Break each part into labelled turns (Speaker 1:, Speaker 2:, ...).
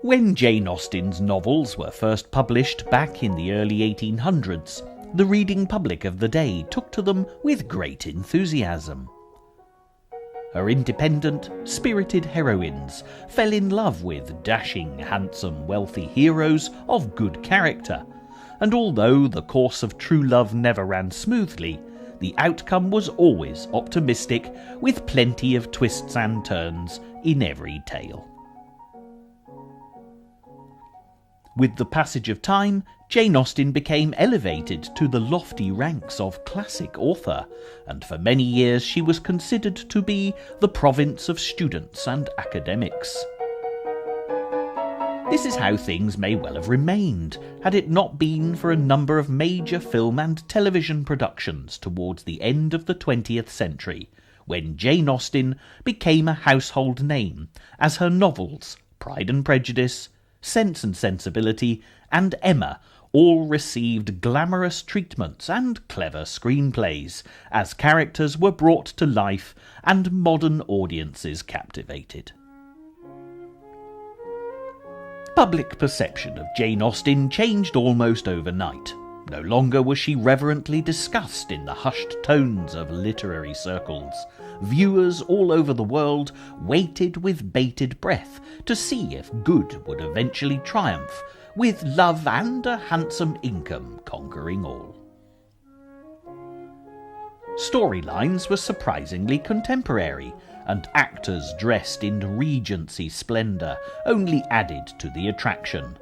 Speaker 1: When Jane Austen's novels were first published back in the early 1800s, the reading public of the day took to them with great enthusiasm. Her independent, spirited heroines fell in love with dashing, handsome, wealthy heroes of good character, and although the course of true love never ran smoothly, the outcome was always optimistic, with plenty of twists and turns in every tale. With the passage of time, Jane Austen became elevated to the lofty ranks of classic author, and for many years she was considered to be the province of students and academics. This is how things may well have remained, had it not been for a number of major film and television productions towards the end of the 20th century, when Jane Austen became a household name, as her novels, Pride and Prejudice, Sense and Sensibility, and Emma all received glamorous treatments and clever screenplays, as characters were brought to life and modern audiences captivated. Public perception of Jane Austen changed almost overnight. No longer was she reverently discussed in the hushed tones of literary circles. Viewers all over the world waited with bated breath to see if good would eventually triumph, with love and a handsome income conquering all. Storylines were surprisingly contemporary, and actors dressed in Regency splendour only added to the attraction.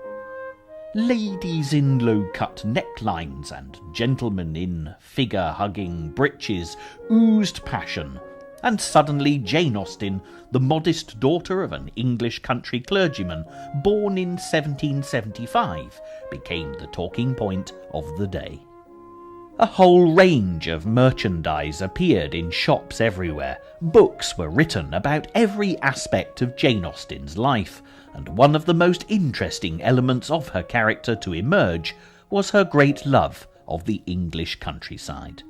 Speaker 1: Ladies in low-cut necklines and gentlemen in figure-hugging breeches oozed passion, and suddenly Jane Austen, the modest daughter of an English country clergyman born in 1775, became the talking point of the day. A whole range of merchandise appeared in shops everywhere. Books were written about every aspect of Jane Austen's life, and one of the most interesting elements of her character to emerge was her great love of the English countryside.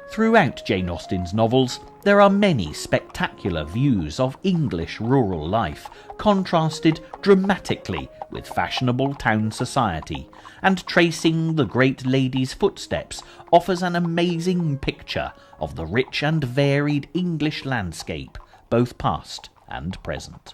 Speaker 1: Throughout Jane Austen's novels, there are many spectacular views of English rural life, contrasted dramatically with fashionable town society, and tracing the great lady's footsteps offers an amazing picture of the rich and varied English landscape, both past and present.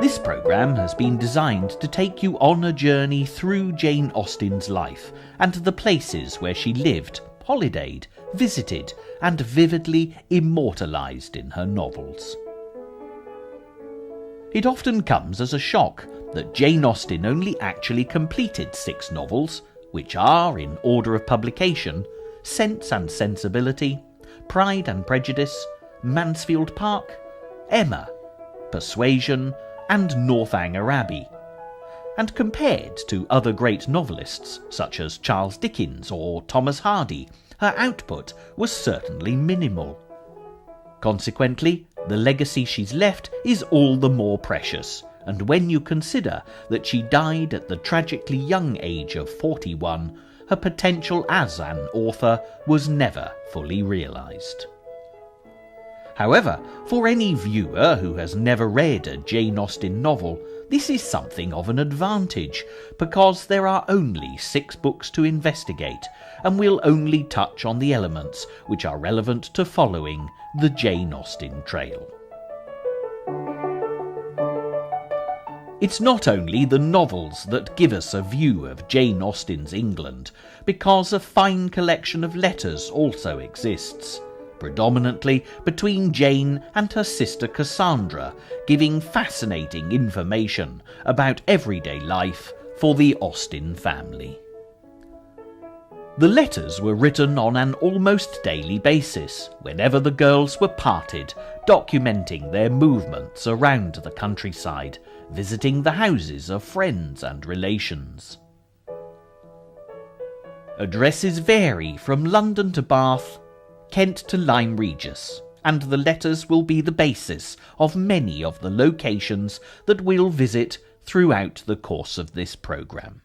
Speaker 1: This programme has been designed to take you on a journey through Jane Austen's life and the places where she lived, holidayed, visited, and vividly immortalised in her novels. It often comes as a shock that Jane Austen only actually completed 6 novels, which are, in order of publication, Sense and Sensibility, Pride and Prejudice, Mansfield Park, Emma, Persuasion, and Northanger Abbey, and compared to other great novelists such as Charles Dickens or Thomas Hardy, her output was certainly minimal. Consequently, the legacy she's left is all the more precious, and when you consider that she died at the tragically young age of 41, her potential as an author was never fully realised. However, for any viewer who has never read a Jane Austen novel, this is something of an advantage, because there are only 6 books to investigate, and we'll only touch on the elements which are relevant to following the Jane Austen trail. It's not only the novels that give us a view of Jane Austen's England, because a fine collection of letters also exists, predominantly between Jane and her sister Cassandra, giving fascinating information about everyday life for the Austen family. The letters were written on an almost daily basis, whenever the girls were parted, documenting their movements around the countryside, visiting the houses of friends and relations. Addresses vary from London to Bath, Kent to Lyme Regis, and the letters will be the basis of many of the locations that we'll visit throughout the course of this programme.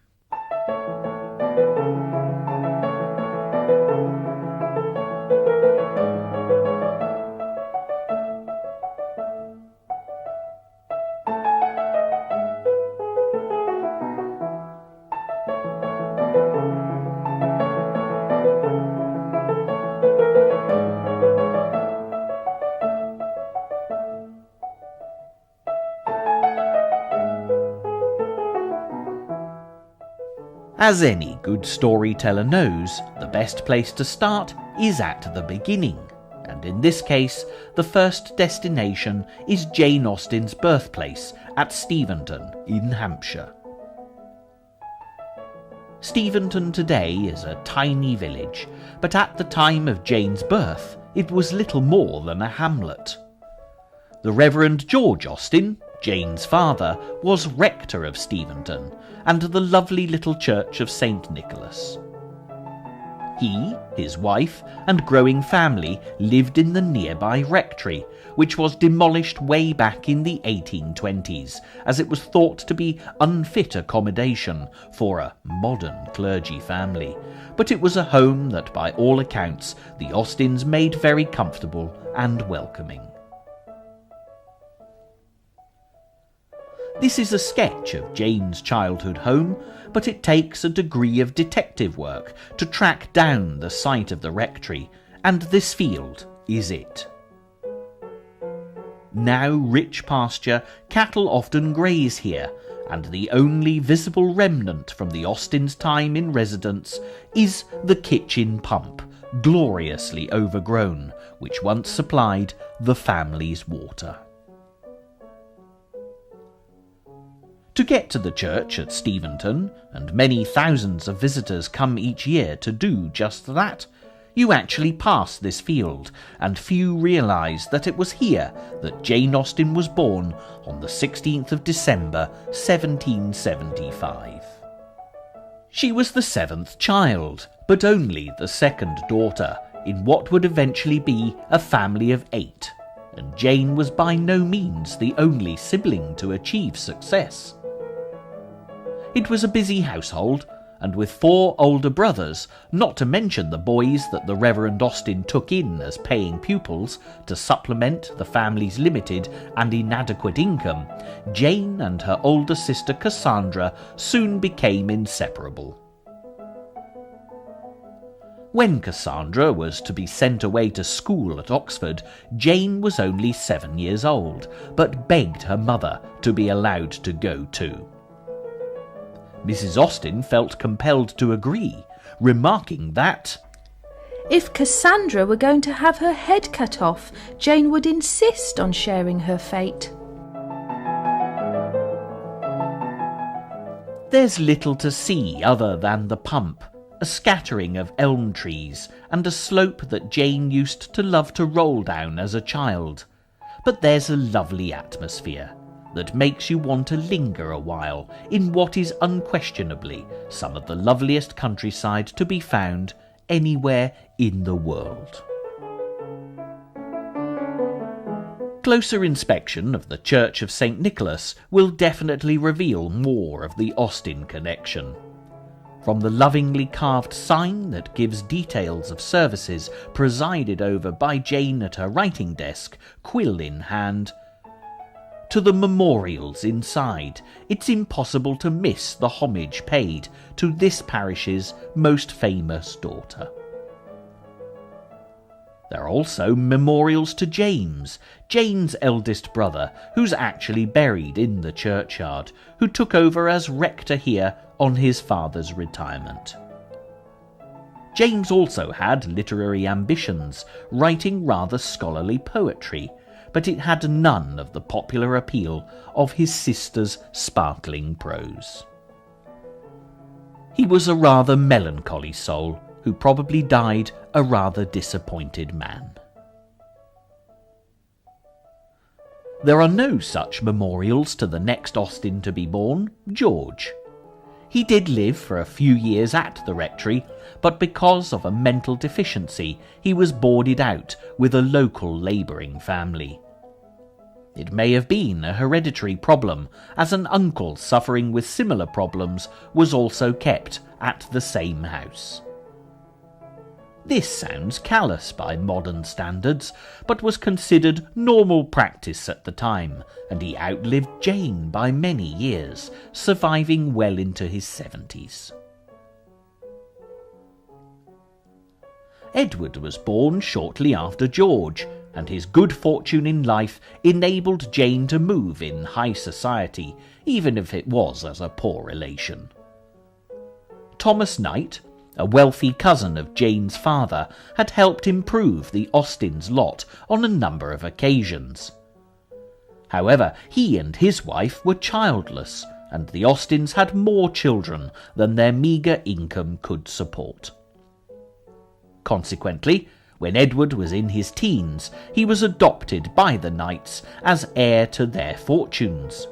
Speaker 1: As any good storyteller knows, the best place to start is at the beginning, and in this case, the first destination is Jane Austen's birthplace at Steventon in Hampshire. Steventon today is a tiny village, but at the time of Jane's birth, it was little more than a hamlet. The Reverend George Austen, Jane's father, was rector of Steventon and the lovely little church of St. Nicholas. He, his wife, and growing family lived in the nearby rectory, which was demolished way back in the 1820s, as it was thought to be unfit accommodation for a modern clergy family. But it was a home that, by all accounts, the Austens made very comfortable and welcoming. This is a sketch of Jane's childhood home, but it takes a degree of detective work to track down the site of the rectory, and this field is it. Now rich pasture, cattle often graze here, and the only visible remnant from the Austens' time in residence is the kitchen pump, gloriously overgrown, which once supplied the family's water. To get to the church at Steventon, and many thousands of visitors come each year to do just that, you actually pass this field, and few realise that it was here that Jane Austen was born on the 16th of December 1775. She was the 7th child, but only the 2nd daughter, in what would eventually be a family of 8, and Jane was by no means the only sibling to achieve success. It was a busy household, and with 4 older brothers, not to mention the boys that the Reverend Austen took in as paying pupils to supplement the family's limited and inadequate income, Jane and her older sister Cassandra soon became inseparable. When Cassandra was to be sent away to school at Oxford, Jane was only 7 years old, but begged her mother to be allowed to go too. Mrs. Austen felt compelled to agree, remarking that,
Speaker 2: "If Cassandra were going to have her head cut off, Jane would insist on sharing her fate."
Speaker 1: There's little to see other than the pump, a scattering of elm trees, and a slope that Jane used to love to roll down as a child. But there's a lovely atmosphere that makes you want to linger a while in what is unquestionably some of the loveliest countryside to be found anywhere in the world. Closer inspection of the Church of St. Nicholas will definitely reveal more of the Austen connection. From the lovingly carved sign that gives details of services presided over by Jane at her writing desk, quill in hand, to the memorials inside, it's impossible to miss the homage paid to this parish's most famous daughter. There are also memorials to James, Jane's eldest brother, who's actually buried in the churchyard, who took over as rector here on his father's retirement. James also had literary ambitions, writing rather scholarly poetry, but it had none of the popular appeal of his sister's sparkling prose. He was a rather melancholy soul, who probably died a rather disappointed man. There are no such memorials to the next Austen to be born, George. He did live for a few years at the rectory, but because of a mental deficiency, he was boarded out with a local labouring family. It may have been a hereditary problem, as an uncle suffering with similar problems was also kept at the same house. This sounds callous by modern standards, but was considered normal practice at the time, and he outlived Jane by many years, surviving well into his 70s. Edward was born shortly after George, and his good fortune in life enabled Jane to move in high society, even if it was as a poor relation. Thomas Knight, a wealthy cousin of Jane's father, had helped improve the Austens' lot on a number of occasions. However, he and his wife were childless, and the Austens had more children than their meagre income could support. Consequently, when Edward was in his teens, he was adopted by the Knights as heir to their fortunes.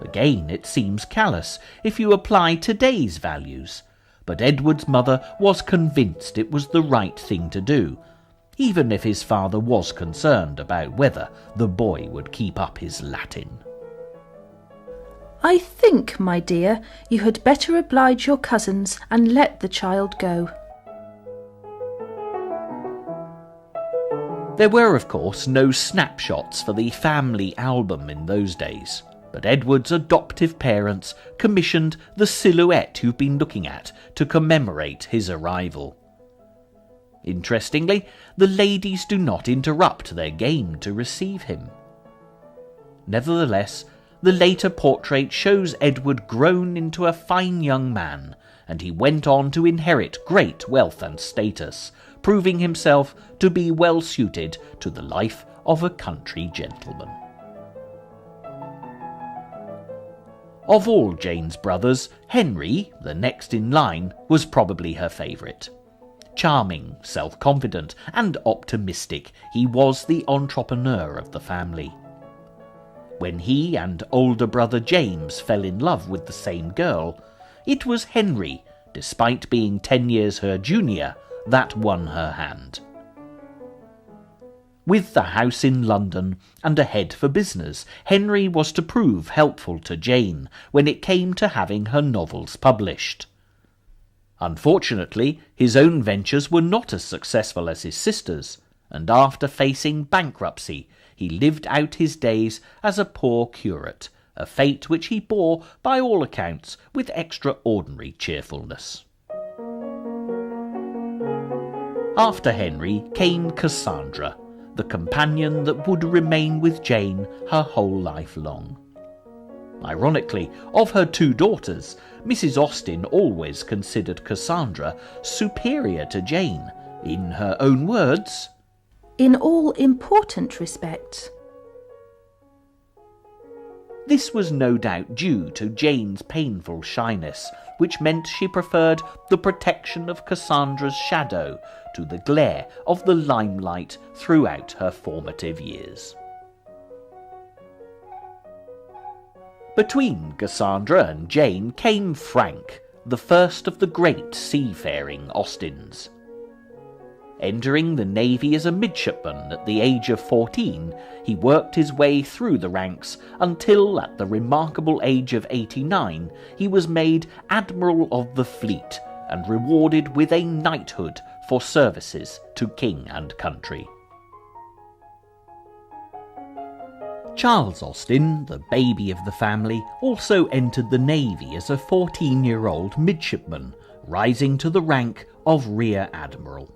Speaker 1: Again, it seems callous if you apply today's values, but Edward's mother was convinced it was the right thing to do, even if his father was concerned about whether the boy would keep up his Latin.
Speaker 2: "I think, my dear, you had better oblige your cousins and let the child go."
Speaker 1: There were, of course, no snapshots for the family album in those days, but Edward's adoptive parents commissioned the silhouette you've been looking at to commemorate his arrival. Interestingly, the ladies do not interrupt their game to receive him. Nevertheless, the later portrait shows Edward grown into a fine young man, and he went on to inherit great wealth and status, proving himself to be well suited to the life of a country gentleman. Of all Jane's brothers, Henry, the next in line, was probably her favourite. Charming, self-confident, and optimistic, he was the entrepreneur of the family. When he and older brother James fell in love with the same girl, it was Henry, despite being 10 years her junior, that won her hand. With the house in London and a head for business, Henry was to prove helpful to Jane when it came to having her novels published. Unfortunately, his own ventures were not as successful as his sister's, and after facing bankruptcy, he lived out his days as a poor curate, a fate which he bore, by all accounts, with extraordinary cheerfulness. After Henry came Cassandra, the companion that would remain with Jane her whole life long. Ironically, of her 2 daughters, Mrs. Austen always considered Cassandra superior to Jane, in her own words,
Speaker 2: "in all important respects."
Speaker 1: This was no doubt due to Jane's painful shyness, which meant she preferred the protection of Cassandra's shadow to the glare of the limelight throughout her formative years. Between Cassandra and Jane came Frank, the first of the great seafaring Austens. Entering the Navy as a midshipman at the age of 14, he worked his way through the ranks until, at the remarkable age of 89, he was made Admiral of the Fleet and rewarded with a knighthood for services to king and country. Charles Austen, the baby of the family, also entered the Navy as a 14-year-old midshipman, rising to the rank of Rear Admiral.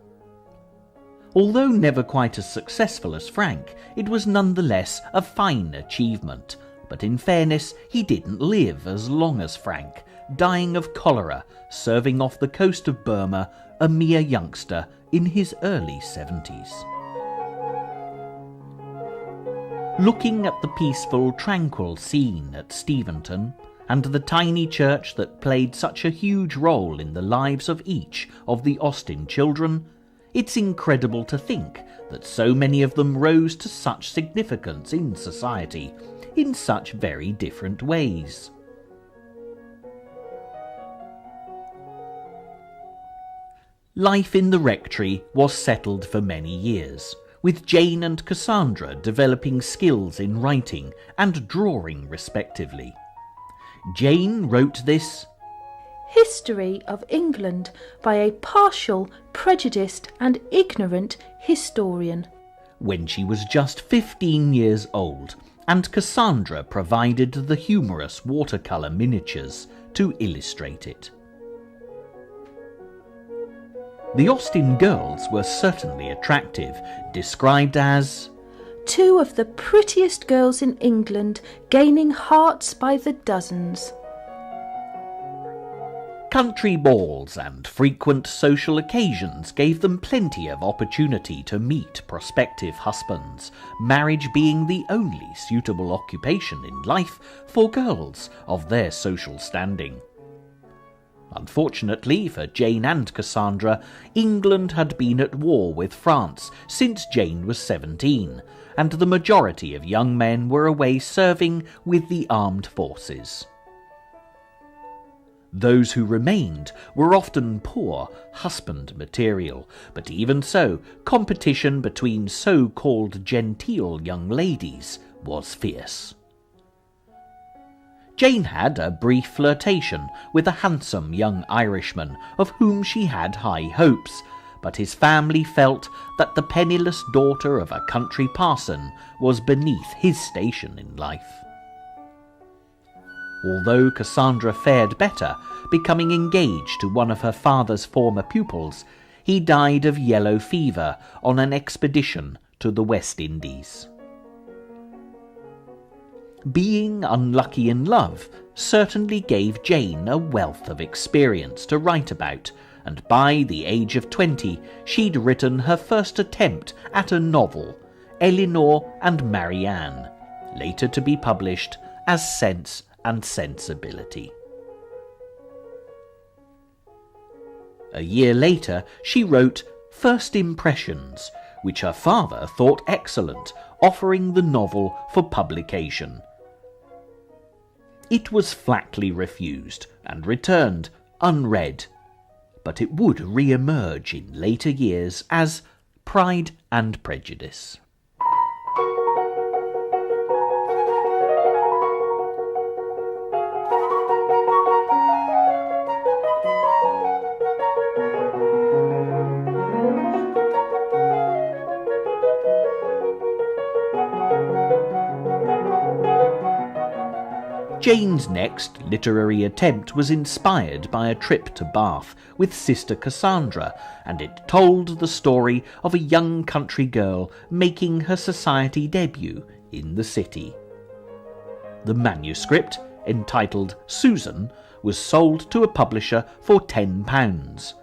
Speaker 1: Although never quite as successful as Frank, it was nonetheless a fine achievement, but in fairness he didn't live as long as Frank, dying of cholera, serving off the coast of Burma, a mere youngster in his early 70s. Looking at the peaceful, tranquil scene at Steventon, and the tiny church that played such a huge role in the lives of each of the Austen children, it's incredible to think that so many of them rose to such significance in society in such very different ways. life in the rectory was settled for many years, with Jane and Cassandra developing skills in writing and drawing respectively. Jane wrote this
Speaker 2: History of England by a partial, prejudiced and ignorant historian
Speaker 1: when she was just 15 years old, and Cassandra provided the humorous watercolour miniatures to illustrate it. The Austen girls were certainly attractive, described as
Speaker 2: two of the prettiest girls in England, gaining hearts by the dozens.
Speaker 1: Country balls and frequent social occasions gave them plenty of opportunity to meet prospective husbands, marriage being the only suitable occupation in life for girls of their social standing. Unfortunately for Jane and Cassandra, England had been at war with France since Jane was 17, and the majority of young men were away serving with the armed forces. Those who remained were often poor husband material, but even so, competition between so-called genteel young ladies was fierce. Jane had a brief flirtation with a handsome young Irishman of whom she had high hopes, but his family felt that the penniless daughter of a country parson was beneath his station in life. Although Cassandra fared better, becoming engaged to one of her father's former pupils, he died of yellow fever on an expedition to the West Indies. Being unlucky in love certainly gave Jane a wealth of experience to write about, and by the age of 20 she'd written her first attempt at a novel, Elinor and Marianne, later to be published as Sense and Sensibility. A year later she wrote First Impressions, which her father thought excellent, offering the novel for publication. It was flatly refused and returned unread, but it would re-emerge in later years as Pride and Prejudice. Jane's next literary attempt was inspired by a trip to Bath with sister Cassandra, and it told the story of a young country girl making her society debut in the city. The manuscript, entitled Susan, was sold to a publisher for £10,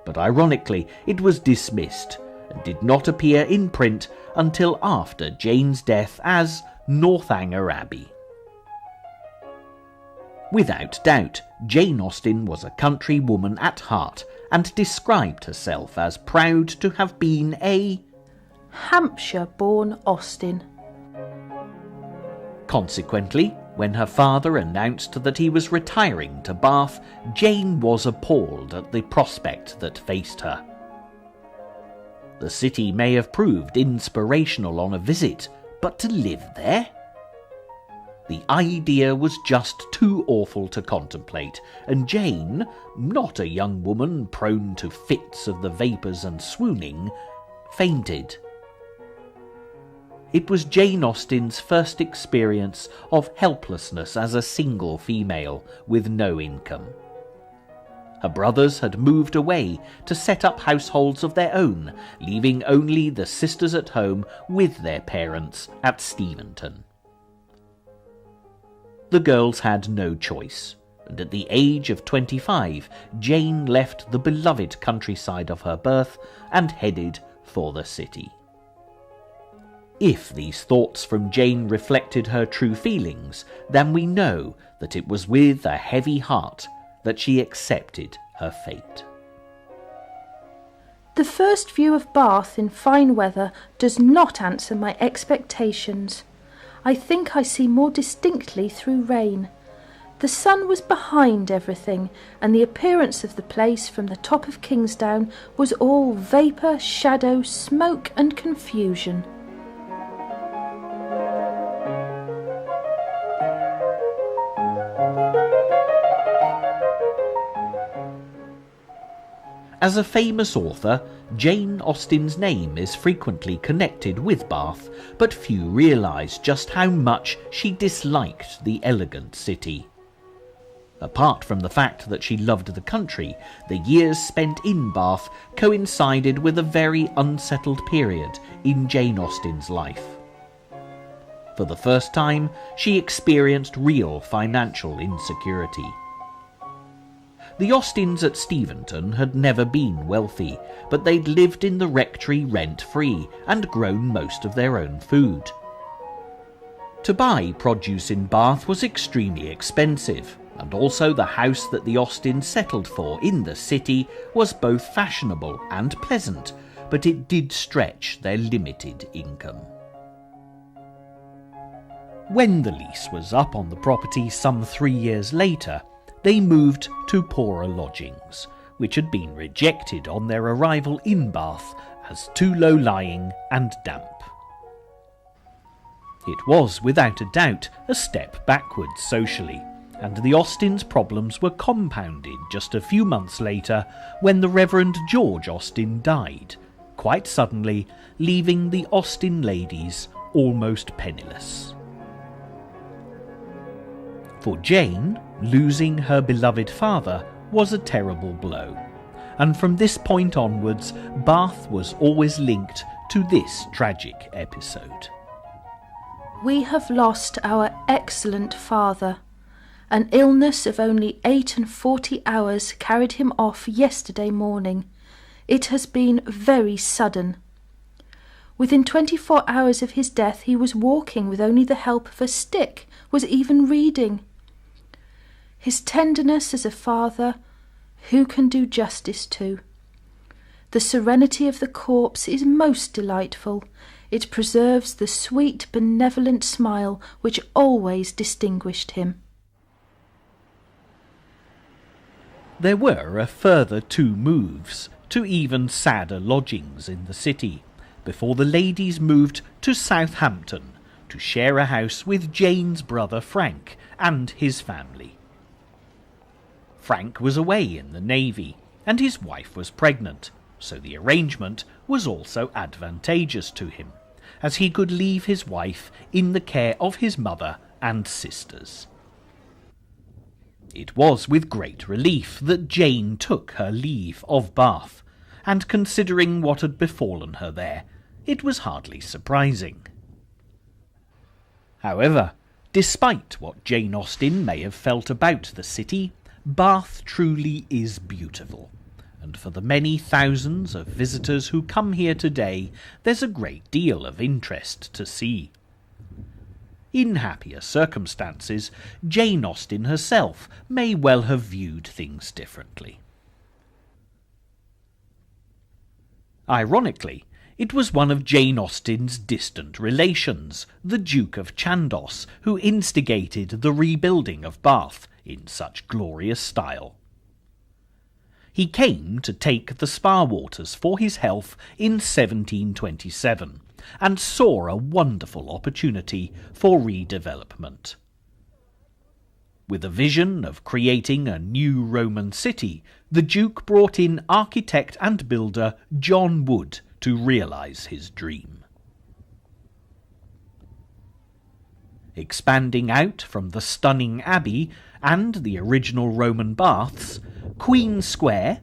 Speaker 1: but ironically it was dismissed and did not appear in print until after Jane's death as Northanger Abbey. Without doubt, Jane Austen was a country woman at heart and described herself as proud to have been a
Speaker 2: Hampshire-born Austen.
Speaker 1: Consequently, when her father announced that he was retiring to Bath, Jane was appalled at the prospect that faced her. The city may have proved inspirational on a visit, but to live there? The idea was just too awful to contemplate, and Jane, not a young woman prone to fits of the vapours and swooning, fainted. It was Jane Austen's first experience of helplessness as a single female with no income. Her brothers had moved away to set up households of their own, leaving only the sisters at home with their parents at Steventon. The girls had no choice, and at the age of 25, Jane left the beloved countryside of her birth and headed for the city. If these thoughts from Jane reflected her true feelings, then we know that it was with a heavy heart that she accepted her fate.
Speaker 2: The first view of Bath in fine weather does not answer my expectations. I think I see more distinctly through rain. The sun was behind everything, and the appearance of the place from the top of Kingsdown was all vapour, shadow, smoke and confusion.
Speaker 1: As a famous author, Jane Austen's name is frequently connected with Bath, but few realise just how much she disliked the elegant city. Apart from the fact that she loved the country, the years spent in Bath coincided with a very unsettled period in Jane Austen's life. For the first time, she experienced real financial insecurity. The Austens at Steventon had never been wealthy, but they'd lived in the rectory rent-free and grown most of their own food. To buy produce in Bath was extremely expensive, and also the house that the Austens settled for in the city was both fashionable and pleasant, but it did stretch their limited income. When the lease was up on the property some 3 years later, they moved to poorer lodgings, which had been rejected on their arrival in Bath as too low-lying and damp. It was, without a doubt, a step backwards socially, and the Austens' problems were compounded just a few months later when the Reverend George Austen died, quite suddenly leaving the Austen ladies almost penniless. For Jane, losing her beloved father was a terrible blow, and from this point onwards, Bath was always linked to this tragic episode.
Speaker 2: We have lost our excellent father. An illness of only 48 hours carried him off yesterday morning. It has been very sudden. Within 24 hours of his death he was walking with only the help of a stick, was even reading. His tenderness as a father, who can do justice to? The serenity of the corpse is most delightful. It preserves the sweet, benevolent smile which always distinguished him.
Speaker 1: There were a further 2 moves to even sadder lodgings in the city, before the ladies moved to Southampton to share a house with Jane's brother Frank and his family. Frank was away in the Navy, and his wife was pregnant, so the arrangement was also advantageous to him, as he could leave his wife in the care of his mother and sisters. It was with great relief that Jane took her leave of Bath, and considering what had befallen her there, it was hardly surprising. However, despite what Jane Austen may have felt about the city, Bath truly is beautiful, and for the many thousands of visitors who come here today, there's a great deal of interest to see. In happier circumstances, Jane Austen herself may well have viewed things differently. Ironically, it was one of Jane Austen's distant relations, the Duke of Chandos, who instigated the rebuilding of Bath in such glorious style. He came to take the spa waters for his health in 1727, and saw a wonderful opportunity for redevelopment. With a vision of creating a new Roman city, the Duke brought in architect and builder John Wood to realise his dream. Expanding out from the stunning abbey and the original Roman baths, Queen Square,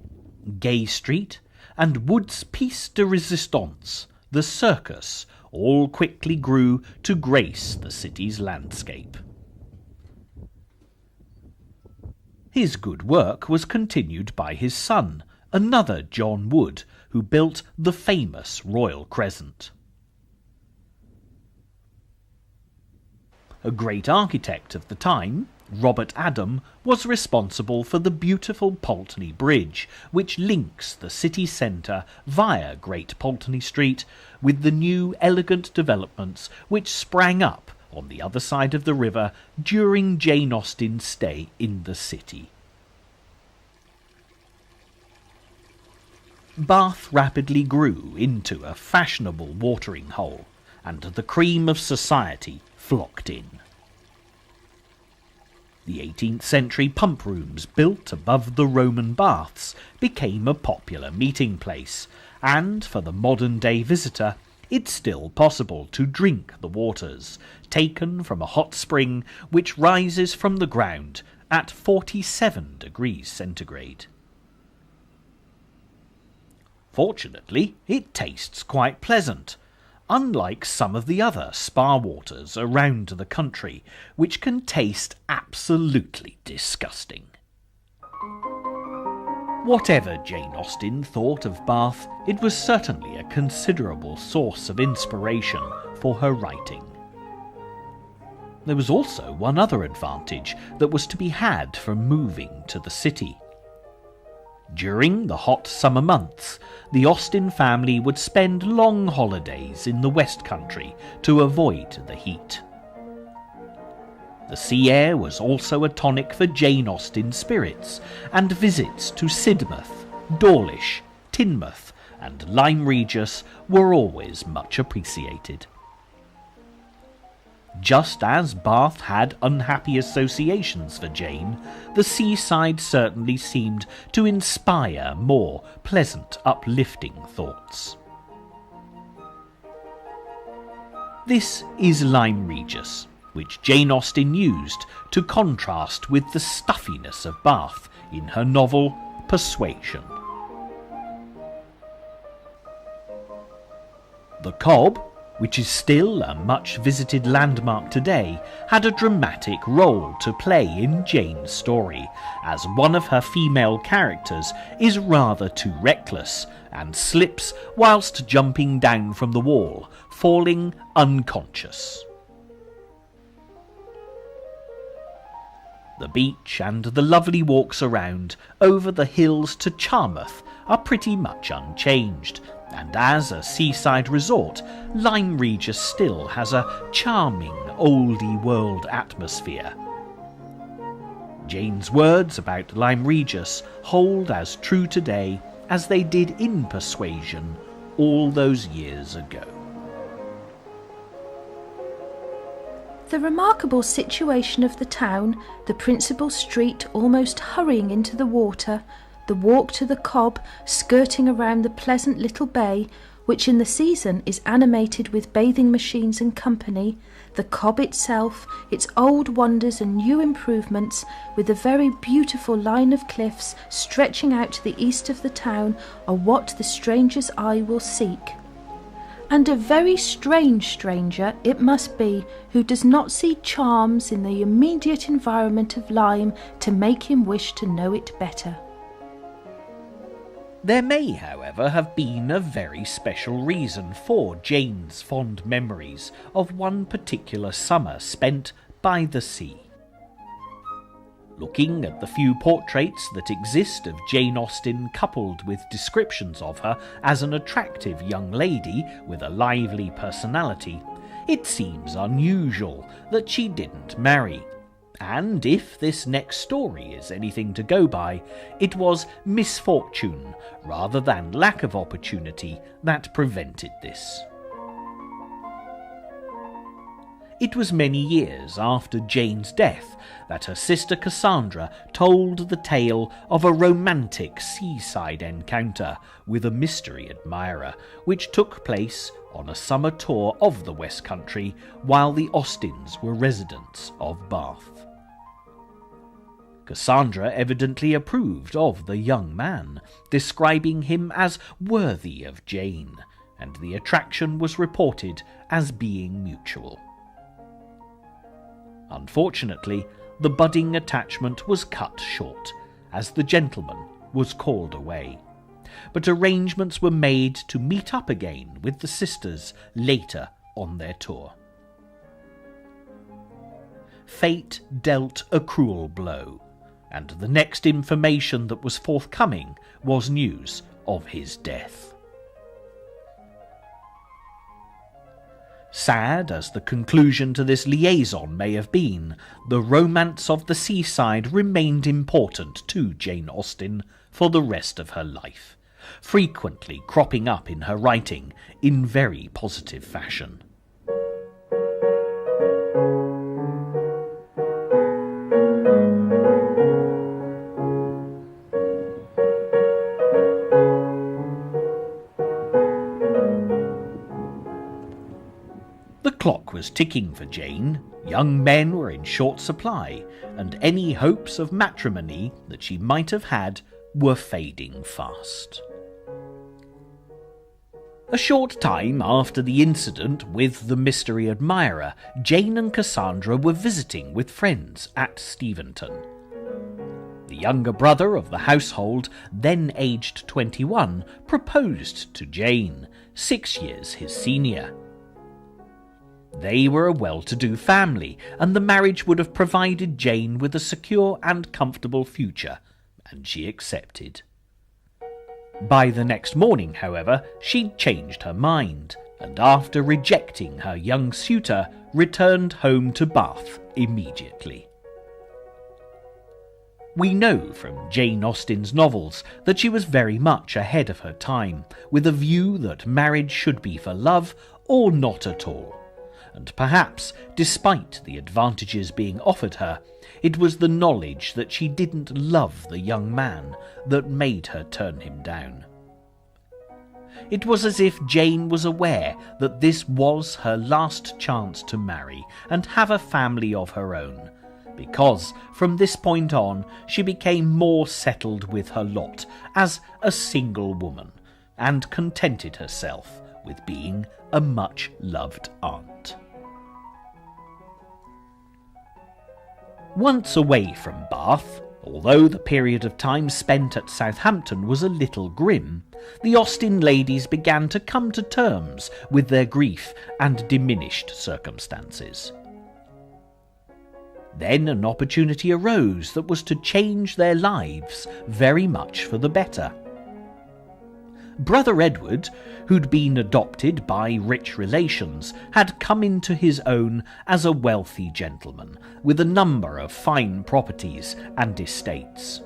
Speaker 1: Gay Street, and Wood's Piece de Resistance, the circus, all quickly grew to grace the city's landscape. His good work was continued by his son, another John Wood, who built the famous Royal Crescent. A great architect of the time, Robert Adam, was responsible for the beautiful Pulteney Bridge, which links the city centre via Great Pulteney Street with the new elegant developments which sprang up on the other side of the river during Jane Austen's stay in the city. Bath rapidly grew into a fashionable watering hole, and the cream of society flocked in. The 18th century pump rooms built above the Roman baths became a popular meeting place, and for the modern-day visitor, it's still possible to drink the waters, taken from a hot spring which rises from the ground at 47 degrees centigrade. Fortunately, it tastes quite pleasant, unlike some of the other spa waters around the country, which can taste absolutely disgusting. Whatever Jane Austen thought of Bath, it was certainly a considerable source of inspiration for her writing. There was also one other advantage that was to be had from moving to the city. During the hot summer months, the Austen family would spend long holidays in the West Country to avoid the heat. The sea air was also a tonic for Jane Austen's spirits, and visits to Sidmouth, Dawlish, Teignmouth and Lyme Regis were always much appreciated. Just as Bath had unhappy associations for Jane, the seaside certainly seemed to inspire more pleasant, uplifting thoughts. This is Lyme Regis, which Jane Austen used to contrast with the stuffiness of Bath in her novel Persuasion. The Cobb, which is still a much-visited landmark today, had a dramatic role to play in Jane's story, as one of her female characters is rather too reckless and slips whilst jumping down from the wall, falling unconscious. The beach and the lovely walks around over the hills to Charmouth are pretty much unchanged, and as a seaside resort, Lyme Regis still has a charming oldie-world atmosphere. Jane's words about Lyme Regis hold as true today as they did in Persuasion all those years ago.
Speaker 2: The remarkable situation of the town, the principal street almost hurrying into the water, the walk to the Cobb skirting around the pleasant little bay, which in the season is animated with bathing machines and company, the Cobb itself, its old wonders and new improvements, with a very beautiful line of cliffs stretching out to the east of the town, are what the stranger's eye will seek. And a very strange stranger it must be who does not see charms in the immediate environment of Lyme to make him wish to know it better.
Speaker 1: There may, however, have been a very special reason for Jane's fond memories of one particular summer spent by the sea. Looking at the few portraits that exist of Jane Austen coupled with descriptions of her as an attractive young lady with a lively personality, it seems unusual that she didn't marry. And if this next story is anything to go by, it was misfortune rather than lack of opportunity that prevented this. It was many years after Jane's death that her sister Cassandra told the tale of a romantic seaside encounter with a mystery admirer, which took place on a summer tour of the West Country while the Austens were residents of Bath. Cassandra evidently approved of the young man, describing him as worthy of Jane, and the attraction was reported as being mutual. Unfortunately, the budding attachment was cut short, as the gentleman was called away, but arrangements were made to meet up again with the sisters later on their tour. Fate dealt a cruel blow, and the next information that was forthcoming was news of his death. Sad as the conclusion to this liaison may have been, the romance of the seaside remained important to Jane Austen for the rest of her life, frequently cropping up in her writing in very positive fashion. The clock was ticking for Jane, young men were in short supply, and any hopes of matrimony that she might have had were fading fast. A short time after the incident with the mystery admirer, Jane and Cassandra were visiting with friends at Steventon. The younger brother of the household, then aged 21, proposed to Jane, 6 years his senior. They were a well-to-do family, and the marriage would have provided Jane with a secure and comfortable future, and she accepted. By the next morning, however, she'd changed her mind, and after rejecting her young suitor, returned home to Bath immediately. We know from Jane Austen's novels that she was very much ahead of her time, with a view that marriage should be for love or not at all. And perhaps, despite the advantages being offered her, it was the knowledge that she didn't love the young man that made her turn him down. It was as if Jane was aware that this was her last chance to marry and have a family of her own, because from this point on she became more settled with her lot as a single woman, and contented herself with being a much-loved aunt. Once away from Bath, although the period of time spent at Southampton was a little grim, the Austen ladies began to come to terms with their grief and diminished circumstances. Then an opportunity arose that was to change their lives very much for the better. Brother Edward, who'd been adopted by rich relations, had come into his own as a wealthy gentleman, with a number of fine properties and estates.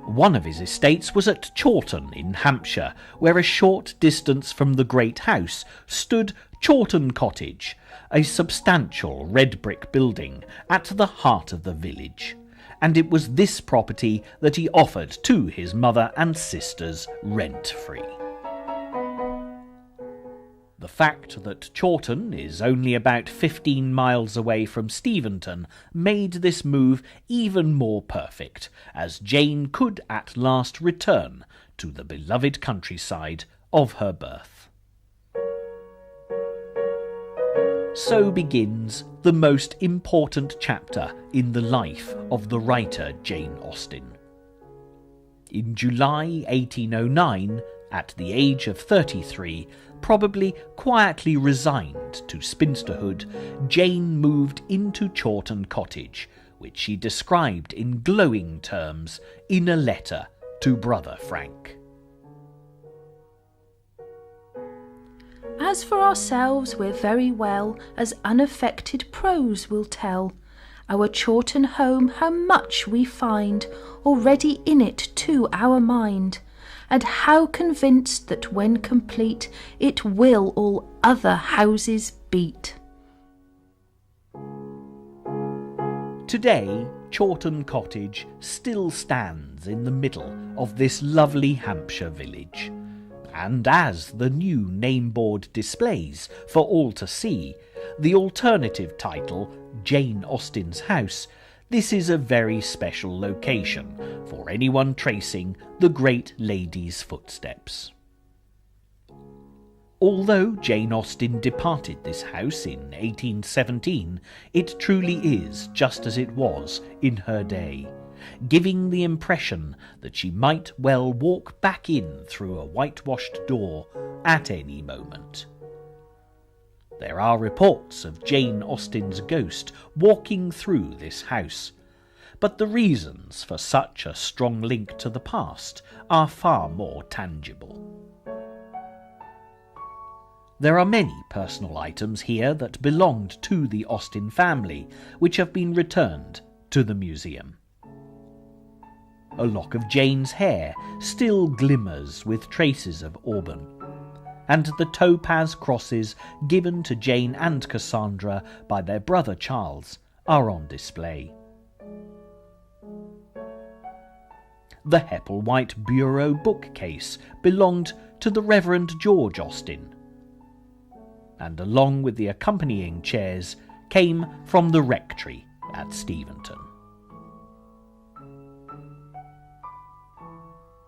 Speaker 1: One of his estates was at Chawton in Hampshire, where a short distance from the great house stood Chawton Cottage, a substantial red brick building at the heart of the village, and it was this property that he offered to his mother and sisters rent-free. The fact that Chawton is only about 15 miles away from Steventon made this move even more perfect, as Jane could at last return to the beloved countryside of her birth. So begins the most important chapter in the life of the writer Jane Austen. In July 1809, at the age of 33, probably quietly resigned to spinsterhood, Jane moved into Chawton Cottage, which she described in glowing terms in a letter to Brother Frank.
Speaker 2: As for ourselves, we're very well, as unaffected prose will tell. Our Chawton home, how much we find already in it to our mind, and how convinced that when complete it will all other houses beat.
Speaker 1: Today, Chawton Cottage still stands in the middle of this lovely Hampshire village, and as the new nameboard displays for all to see, the alternative title, Jane Austen's House, this is a very special location for anyone tracing the great lady's footsteps. Although Jane Austen departed this house in 1817, it truly is just as it was in her day, giving the impression that she might well walk back in through a whitewashed door at any moment. There are reports of Jane Austen's ghost walking through this house, but the reasons for such a strong link to the past are far more tangible. There are many personal items here that belonged to the Austen family, which have been returned to the museum. A lock of Jane's hair still glimmers with traces of auburn, and the topaz crosses given to Jane and Cassandra by their brother Charles are on display. The Hepplewhite bureau bookcase belonged to the Reverend George Austen, and along with the accompanying chairs came from the rectory at Steventon.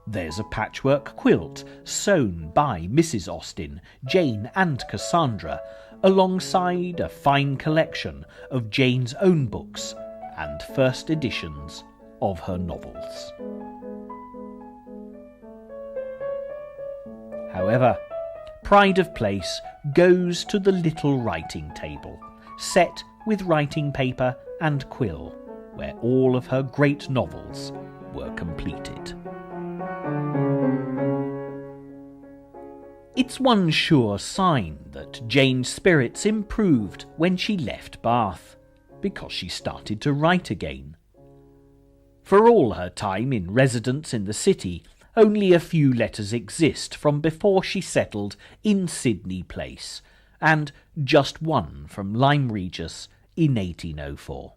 Speaker 1: There's a patchwork quilt sewn by Mrs. Austen, Jane and Cassandra, alongside a fine collection of Jane's own books and first editions of her novels. However, pride of place goes to the little writing table, set with writing paper and quill, where all of her great novels were completed. It's one sure sign that Jane's spirits improved when she left Bath, because she started to write again. For all her time in residence in the city, only a few letters exist from before she settled in Sydney Place, and just one from Lyme Regis in 1804.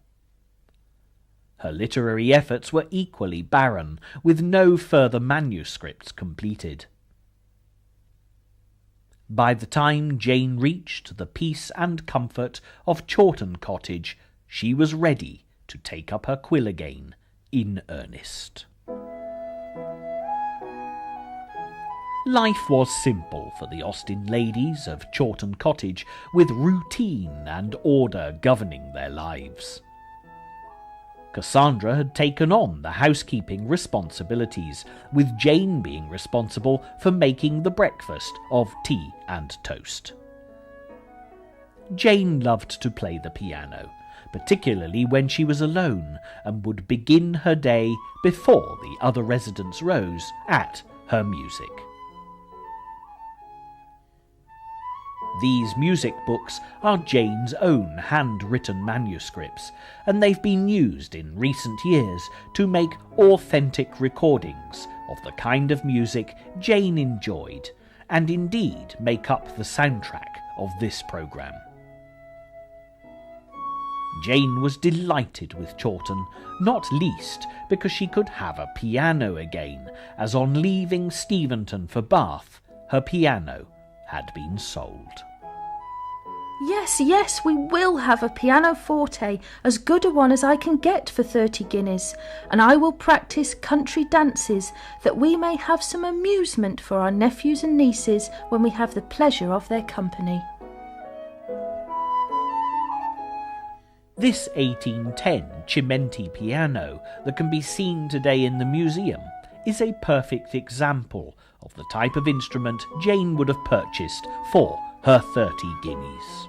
Speaker 1: Her literary efforts were equally barren, with no further manuscripts completed. By the time Jane reached the peace and comfort of Chawton Cottage, she was ready to take up her quill again in earnest. Life was simple for the Austen ladies of Chawton Cottage, with routine and order governing their lives. Cassandra had taken on the housekeeping responsibilities, with Jane being responsible for making the breakfast of tea and toast. Jane loved to play the piano, particularly when she was alone, and would begin her day before the other residents rose at her music. These music books are Jane's own handwritten manuscripts, and they've been used in recent years to make authentic recordings of the kind of music Jane enjoyed, and indeed make up the soundtrack of this programme. Jane was delighted with Chawton, not least because she could have a piano again, as on leaving Steventon for Bath, her piano had been sold.
Speaker 2: Yes, we will have a pianoforte, as good a one as I can get for 30 guineas, and I will practise country dances, that we may have some amusement for our nephews and nieces when we have the pleasure of their company.
Speaker 1: This 1810 Chimenti piano that can be seen today in the museum is a perfect example of the type of instrument Jane would have purchased for her 30 guineas.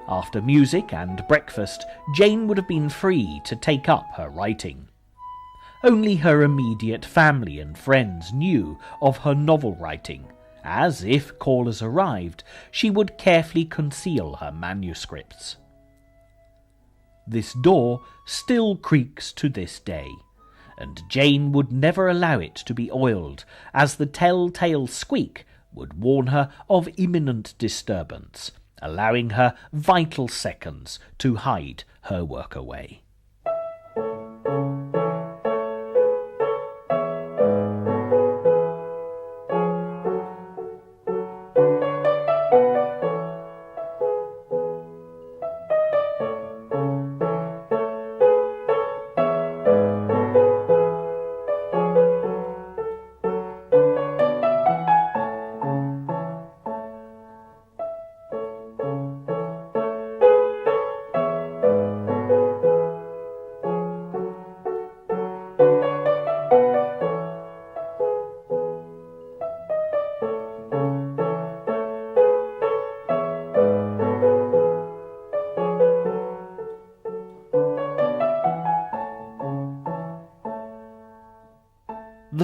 Speaker 1: After music and breakfast, Jane would have been free to take up her writing. Only her immediate family and friends knew of her novel writing, as, if callers arrived, she would carefully conceal her manuscripts. This door still creaks to this day, and Jane would never allow it to be oiled, as the tell-tale squeak would warn her of imminent disturbance, allowing her vital seconds to hide her work away.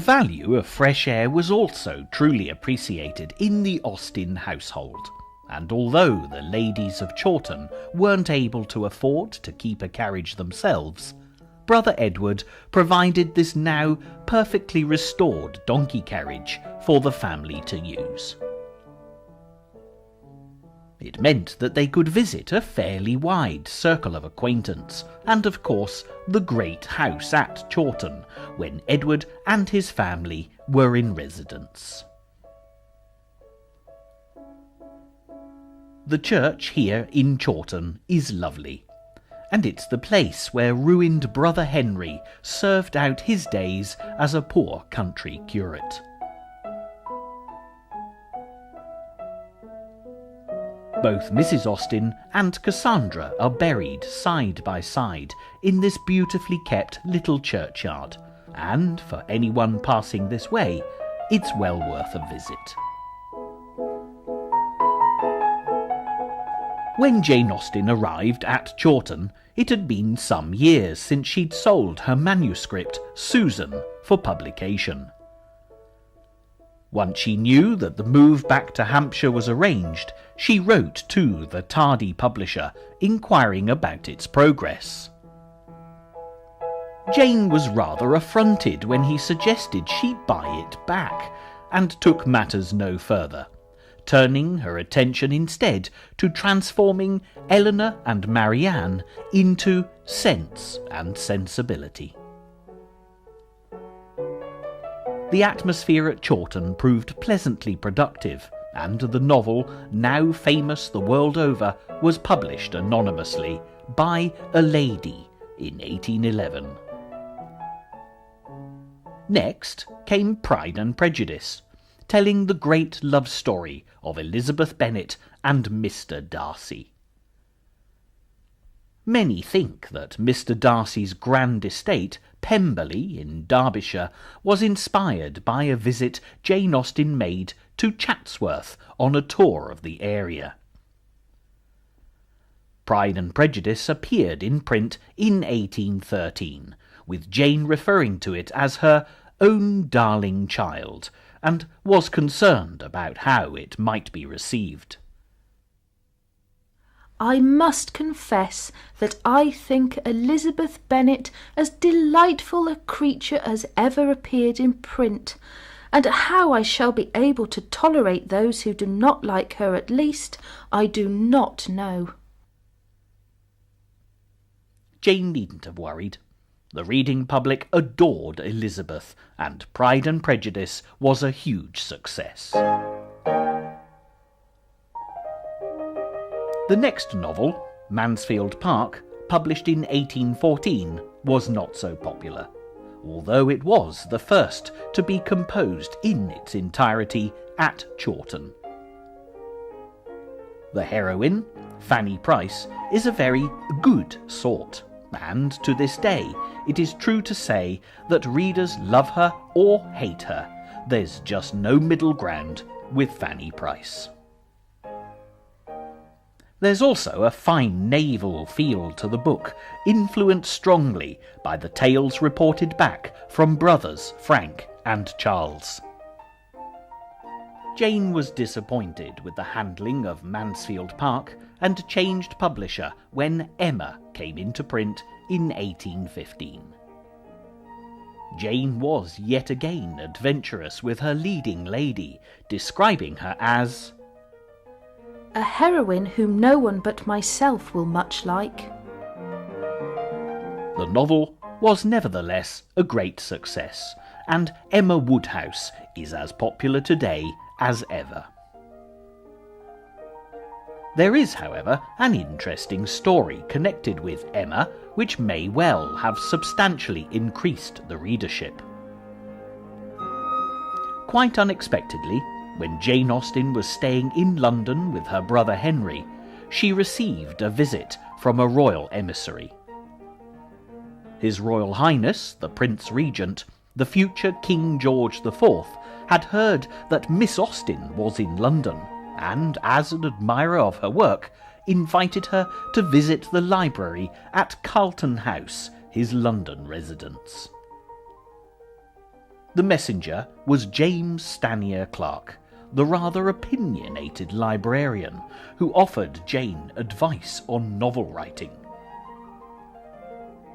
Speaker 1: value of fresh air was also truly appreciated in the Austen household, and although the ladies of Chawton weren't able to afford to keep a carriage themselves, Brother Edward provided this now perfectly restored donkey carriage for the family to use. It meant that they could visit a fairly wide circle of acquaintance, and of course the great house at Chawton, when Edward and his family were in residence. The church here in Chawton is lovely, and it's the place where ruined Brother Henry served out his days as a poor country curate. Both Mrs. Austen and Cassandra are buried side by side in this beautifully kept little churchyard, and for anyone passing this way, it's well worth a visit. When Jane Austen arrived at Chawton, it had been some years since she'd sold her manuscript, Susan, for publication. Once she knew that the move back to Hampshire was arranged, she wrote to the tardy publisher, inquiring about its progress. Jane was rather affronted when he suggested she buy it back, and took matters no further, turning her attention instead to transforming Eleanor and Marianne into Sense and Sensibility. The atmosphere at Chawton proved pleasantly productive, and the novel, now famous the world over, was published anonymously by a lady in 1811. Next came Pride and Prejudice, telling the great love story of Elizabeth Bennet and Mr. Darcy. Many think that Mr. Darcy's grand estate, Pemberley in Derbyshire, was inspired by a visit Jane Austen made to Chatsworth on a tour of the area. Pride and Prejudice appeared in print in 1813, with Jane referring to it as her own darling child, and was concerned about how it might be received.
Speaker 2: I must confess that I think Elizabeth Bennet as delightful a creature as ever appeared in print, and how I shall be able to tolerate those who do not like her at least, I do not know.
Speaker 1: Jane needn't have worried. The reading public adored Elizabeth, and Pride and Prejudice was a huge success. The next novel, Mansfield Park, published in 1814, was not so popular, although it was the first to be composed in its entirety at Chawton. The heroine, Fanny Price, is a very good sort, and to this day it is true to say that readers love her or hate her. There's just no middle ground with Fanny Price. There's also a fine naval feel to the book, influenced strongly by the tales reported back from brothers Frank and Charles. Jane was disappointed with the handling of Mansfield Park and changed publisher when Emma came into print in 1815. Jane was yet again adventurous with her leading lady, describing her as
Speaker 2: a heroine whom no one but myself will much like.
Speaker 1: The novel was nevertheless a great success, and Emma Woodhouse is as popular today as ever. There is, however, an interesting story connected with Emma, which may well have substantially increased the readership. Quite unexpectedly, when Jane Austen was staying in London with her brother Henry, she received a visit from a royal emissary. His Royal Highness, the Prince Regent, the future King George IV, had heard that Miss Austen was in London, and, as an admirer of her work, invited her to visit the library at Carlton House, his London residence. The messenger was James Stanier Clark, the rather opinionated librarian who offered Jane advice on novel writing.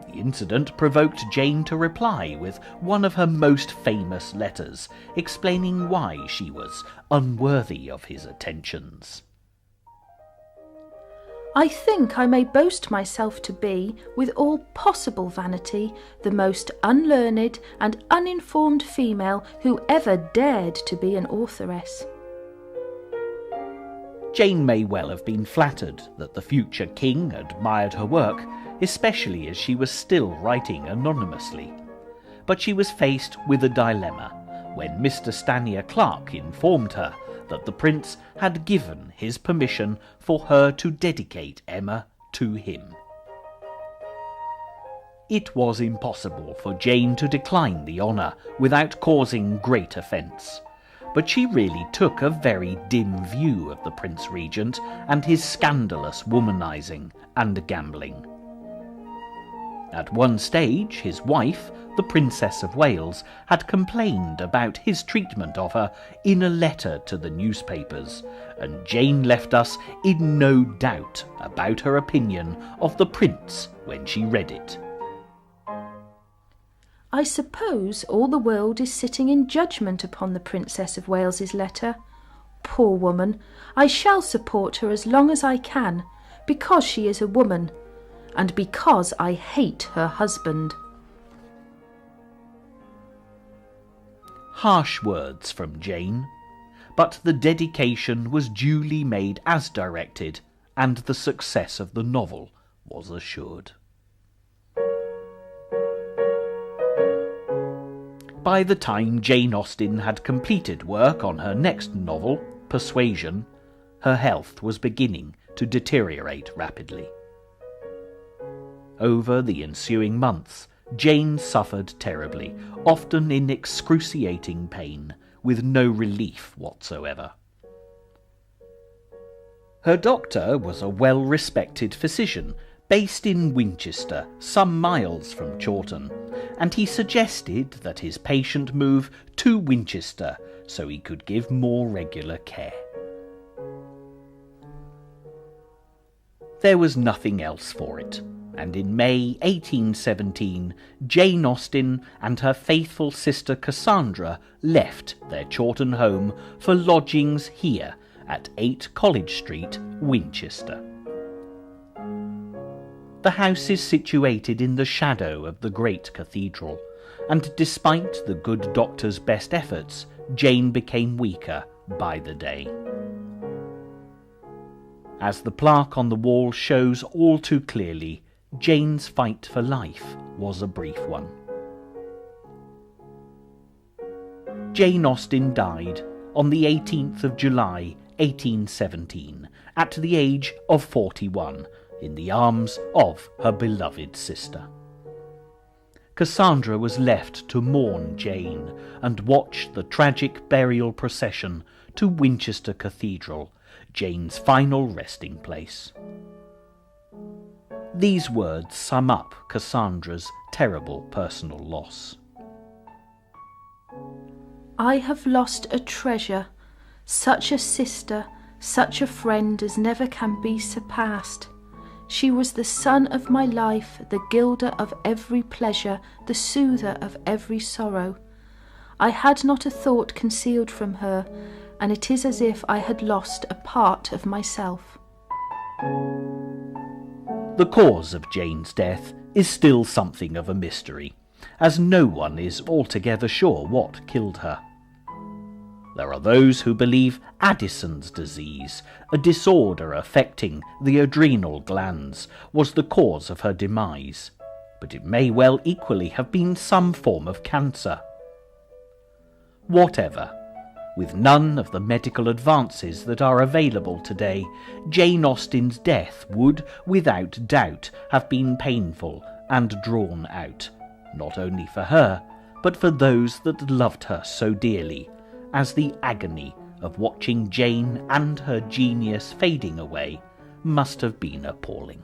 Speaker 1: The incident provoked Jane to reply with one of her most famous letters, explaining why she was unworthy of his attentions.
Speaker 2: I think I may boast myself to be, with all possible vanity, the most unlearned and uninformed female who ever dared to be an authoress.
Speaker 1: Jane may well have been flattered that the future king admired her work, especially as she was still writing anonymously. But she was faced with a dilemma when Mr. Stanier Clark informed her that the prince had given his permission for her to dedicate Emma to him. It was impossible for Jane to decline the honour without causing great offence, but she really took a very dim view of the Prince Regent and his scandalous womanising and gambling. At one stage, his wife, the Princess of Wales, had complained about his treatment of her in a letter to the newspapers, and Jane left us in no doubt about her opinion of the prince when she read it.
Speaker 2: I suppose all the world is sitting in judgment upon the Princess of Wales's letter. Poor woman, I shall support her as long as I can, because she is a woman, and because I hate her husband.
Speaker 1: Harsh words from Jane, but the dedication was duly made as directed, and the success of the novel was assured. By the time Jane Austen had completed work on her next novel, Persuasion, her health was beginning to deteriorate rapidly. Over the ensuing months, Jane suffered terribly, often in excruciating pain, with no relief whatsoever. Her doctor was a well-respected physician based in Winchester, some miles from Chawton, and he suggested that his patient move to Winchester so he could give more regular care. There was nothing else for it, and in May 1817, Jane Austen and her faithful sister Cassandra left their Chawton home for lodgings here at 8 College Street, Winchester. The house is situated in the shadow of the great cathedral, and despite the good doctor's best efforts, Jane became weaker by the day. As the plaque on the wall shows all too clearly, Jane's fight for life was a brief one. Jane Austen died on the 18th of July 1817, at the age of 41, in the arms of her beloved sister. Cassandra was left to mourn Jane and watch the tragic burial procession to Winchester Cathedral, Jane's final resting place. These words sum up Cassandra's terrible personal loss.
Speaker 2: I have lost a treasure, such a sister, such a friend as never can be surpassed. She was the sun of my life, the gilder of every pleasure, the soother of every sorrow. I had not a thought concealed from her, and it is as if I had lost a part of myself.
Speaker 1: The cause of Jane's death is still something of a mystery, as no one is altogether sure what killed her. There are those who believe Addison's disease, a disorder affecting the adrenal glands, was the cause of her demise, but it may well equally have been some form of cancer. Whatever, with none of the medical advances that are available today, Jane Austen's death would, without doubt, have been painful and drawn out, not only for her, but for those that loved her so dearly, as the agony of watching Jane and her genius fading away must have been appalling.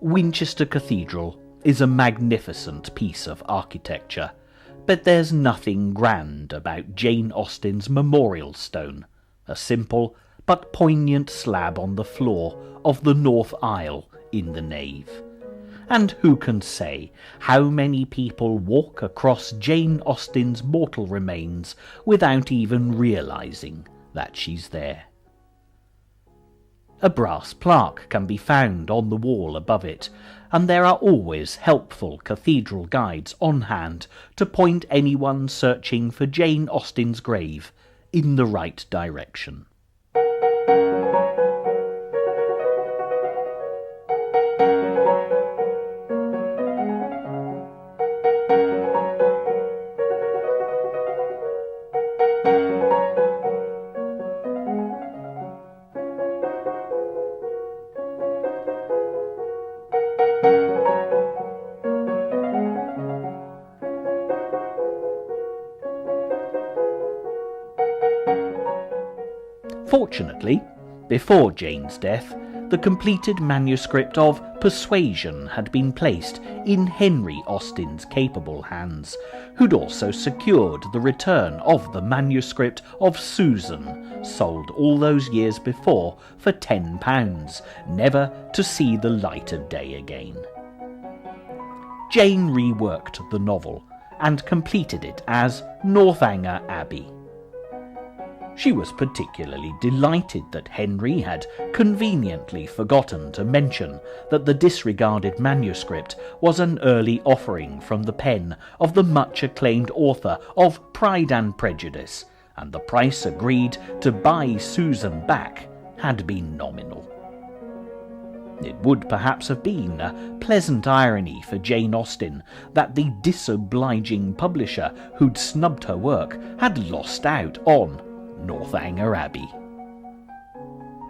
Speaker 1: Winchester Cathedral is a magnificent piece of architecture, but there's nothing grand about Jane Austen's memorial stone, a simple but poignant slab on the floor of the north aisle in the nave. And who can say how many people walk across Jane Austen's mortal remains without even realising that she's there? A brass plaque can be found on the wall above it, and there are always helpful cathedral guides on hand to point anyone searching for Jane Austen's grave in the right direction. Fortunately, before Jane's death, the completed manuscript of Persuasion had been placed in Henry Austen's capable hands, who'd also secured the return of the manuscript of Susan, sold all those years before for £10, never to see the light of day again. Jane reworked the novel and completed it as Northanger Abbey. She was particularly delighted that Henry had conveniently forgotten to mention that the disregarded manuscript was an early offering from the pen of the much-acclaimed author of Pride and Prejudice, and the price agreed to buy Susan back had been nominal. It would perhaps have been a pleasant irony for Jane Austen that the disobliging publisher who'd snubbed her work had lost out on Northanger Abbey.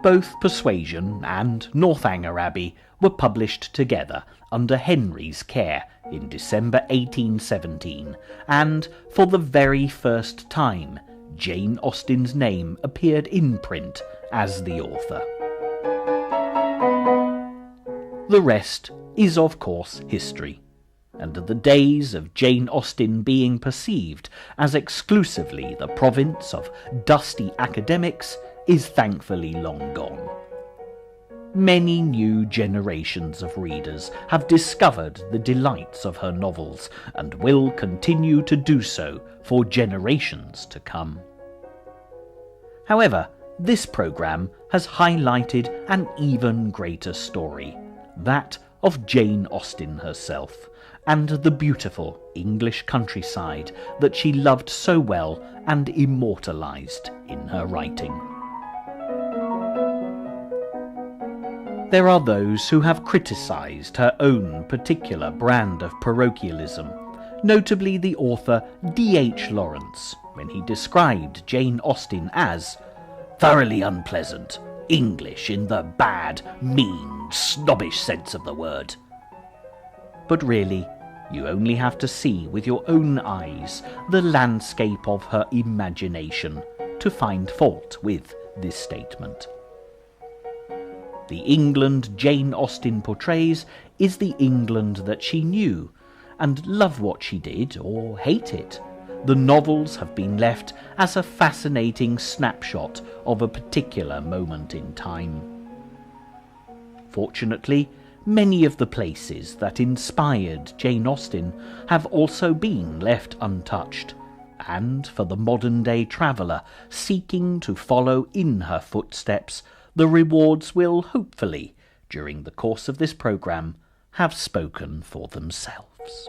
Speaker 1: Both Persuasion and Northanger Abbey were published together under Henry's care in December 1817, and for the very first time Jane Austen's name appeared in print as the author. The rest is, of course, history, and the days of Jane Austen being perceived as exclusively the province of dusty academics is thankfully long gone. Many new generations of readers have discovered the delights of her novels and will continue to do so for generations to come. However, this programme has highlighted an even greater story, that of Jane Austen herself, and the beautiful English countryside that she loved so well and immortalised in her writing. There are those who have criticised her own particular brand of parochialism, notably the author D.H. Lawrence, when he described Jane Austen as thoroughly unpleasant, English in the bad, mean, snobbish sense of the word. But really, you only have to see with your own eyes the landscape of her imagination to find fault with this statement. The England Jane Austen portrays is the England that she knew, and love what she did or hate it, the novels have been left as a fascinating snapshot of a particular moment in time. Fortunately, many of the places that inspired Jane Austen have also been left untouched, and for the modern-day traveller seeking to follow in her footsteps, the rewards will hopefully, during the course of this programme, have spoken for themselves.